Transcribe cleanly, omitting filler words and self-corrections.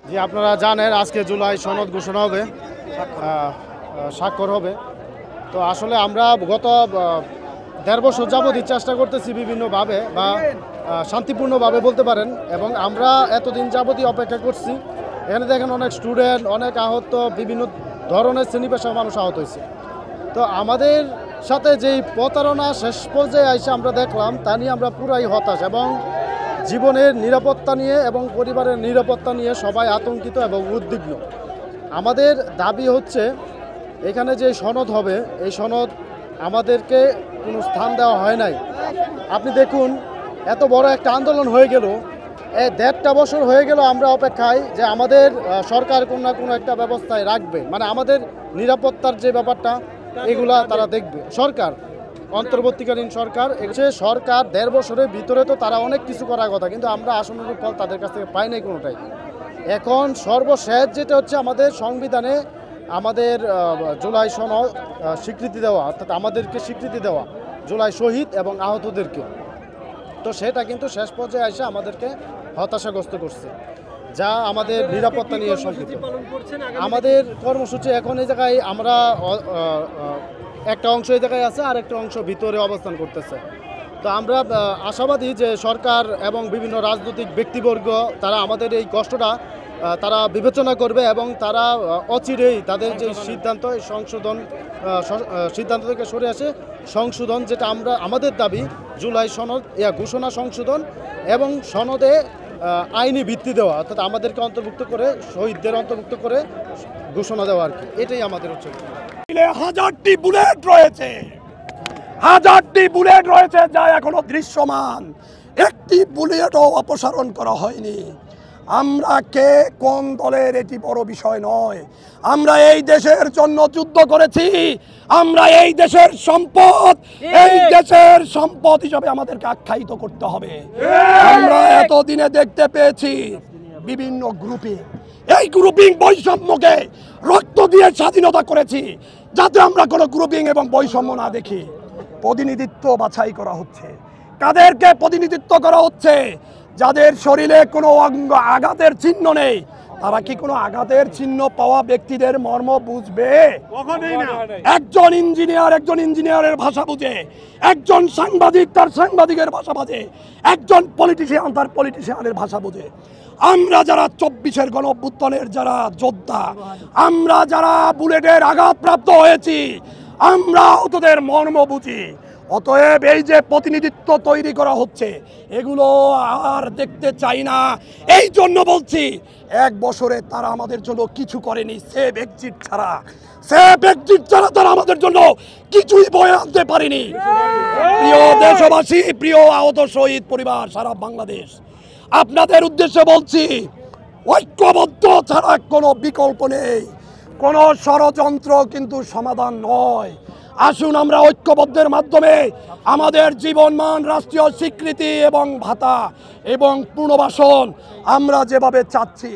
জি, আপনারা জানেন আজকে জুলাই সনদ ঘোষণা হবে, স্বাক্ষর হবে। তো আসলে আমরা গত ১.৫ বছর যাবতীয় চেষ্টা করতেছি বিভিন্নভাবে বা শান্তিপূর্ণভাবে বলতে পারেন, এবং আমরা এতদিন যাবতীয় অপেক্ষা করছি। এখানে দেখেন অনেক স্টুডেন্ট, অনেক আহত, বিভিন্ন ধরনের শ্রেণী পেশার মানুষ আহত হয়েছে। তো আমাদের সাথে যেই প্রতারণা শেষ পর্যায়ে এসে আমরা দেখলাম, তা নিয়ে আমরা পুরাই হতাশ, এবং জীবনের নিরাপত্তা নিয়ে এবং পরিবারের নিরাপত্তা নিয়ে সবাই আতঙ্কিত এবং উদ্বিগ্ন। আমাদের দাবি হচ্ছে এখানে যে সনদ হবে, এই সনদ আমাদেরকে কোনো স্থান দেওয়া হয় নাই। আপনি দেখুন, এত বড় একটা আন্দোলন হয়ে গেল, ১.৫ বছর হয়ে গেল আমরা অপেক্ষায় যে আমাদের সরকার কোনো না কোনো একটা ব্যবস্থায় রাখবে, মানে আমাদের নিরাপত্তার যে ব্যাপারটা এগুলা তারা দেখবে। সরকার, অন্তর্বর্তীকালীন সরকার, সরকার ১.৫ বছরের ভিতরে তো তারা অনেক কিছু করার কথা, কিন্তু আমরা আশানুরূপ ফল তাদের কাছ থেকে পাই নাই কোনোটাই। এখন সর্বশেষ যেটা হচ্ছে আমাদের সংবিধানে আমাদের জুলাই সনদ স্বীকৃতি দেওয়া, অর্থাৎ আমাদেরকে স্বীকৃতি দেওয়া জুলাই শহীদ এবং আহতদেরকে। তো সেটা কিন্তু শেষ পর্যায়ে এসে আমাদেরকে হতাশাগ্রস্ত করছে, যা আমাদের নিরাপত্তা নিয়ে শঙ্কিত। আমাদের কর্মসূচি এখন এই জায়গায় আমরা একটা অংশ এই জায়গায় আছে, আর একটা অংশ ভিতরে অবস্থান করতেছে। তো আমরা আশাবাদী যে সরকার এবং বিভিন্ন রাজনৈতিক ব্যক্তিবর্গ তারা আমাদের এই কষ্টটা তারা বিবেচনা করবে, এবং তারা অচিরেই তাদের যে সিদ্ধান্ত থেকে সরে আসে সংশোধন, যেটা আমাদের দাবি জুলাই সনদ ঘোষণা সংশোধন এবং সনদে আইনি ভিত্তি দেওয়া, অর্থাৎ আমাদেরকে অন্তর্ভুক্ত করে শহীদদের অন্তর্ভুক্ত করে ঘোষণা দেওয়া, আর কি এটাই আমাদের হচ্ছে। হাজারটি বুলেট রয়েছে, হাজারটি বুলেট রয়েছে যা এখনো দৃশ্যমান, একটি বুলেটও অপসারণ করা হয়নি। আমরা কে কোন দলের এটি বড় বিষয় নয়। আমরা এই দেশের জন্য যুদ্ধ করেছি, আমরা এই দেশের সম্পদ হিসাবে আমাদেরকে আখ্যায়িত করতে হবে। আমরা এতদিনে দেখতে পেয়েছি বিভিন্ন এই গ্রুপিং বৈষম্যকে রক্ত দিয়ে স্বাধীনতা করেছি, যাতে আমরা কোনো গ্রুপিং এবং বৈষম্য না দেখি। প্রতিনিধিত্ব বাছাই করা হচ্ছে। কাদেরকে প্রতিনিধিত্ব করা হচ্ছে? যাদের শরীরে কোনো আঘাতের চিহ্ন নেই। তারা কি কোনো আঘাতের চিহ্ন পাওয়া ব্যক্তিদের মর্ম বুঝবে? একজন ইঞ্জিনিয়ারের ভাষা বুঝে, একজন সাংবাদিক তার সাংবাদিকের ভাষা বুঝে, একজন পলিটিশিয়ান তার পলিটিশিয়ানের ভাষা বুঝে। আমরা যারা ২৪-এর গণঅভ্যুত্থানের যারা যোদ্ধা, আমরা যারা বুলেটের আঘাতপ্রাপ্ত হয়েছি, আমরা ওদের মর্ম বুঝি। অতএব এই যে প্রতিনিধিত্ব তৈরি করা হচ্ছে, এগুলো আর দেখতে চাই না। এই জন্য বলছি, ১ বছরে তারা আমাদের জন্য কিছু করেনি, সেভ এক্সিট ছাড়া তারা আমাদের জন্য কিছুই বয়ে আনতে পারেনি। প্রিয় দেশবাসী, প্রিয় আহত শহীদ পরিবার সারা বাংলাদেশ, আপনাদের উদ্দেশ্যে বলছি, ঐক্যবদ্ধ ছাড়া কোনো বিকল্প নেই। কোনো ষড়যন্ত্র কিন্তু সমাধান নয়। আসুন আমরা ঐক্যবদ্ধের মাধ্যমে আমাদের জীবনমান, রাষ্ট্রীয় স্বীকৃতি এবং ভাতা এবং পুনর্বাসন আমরা যেভাবে চাচ্ছি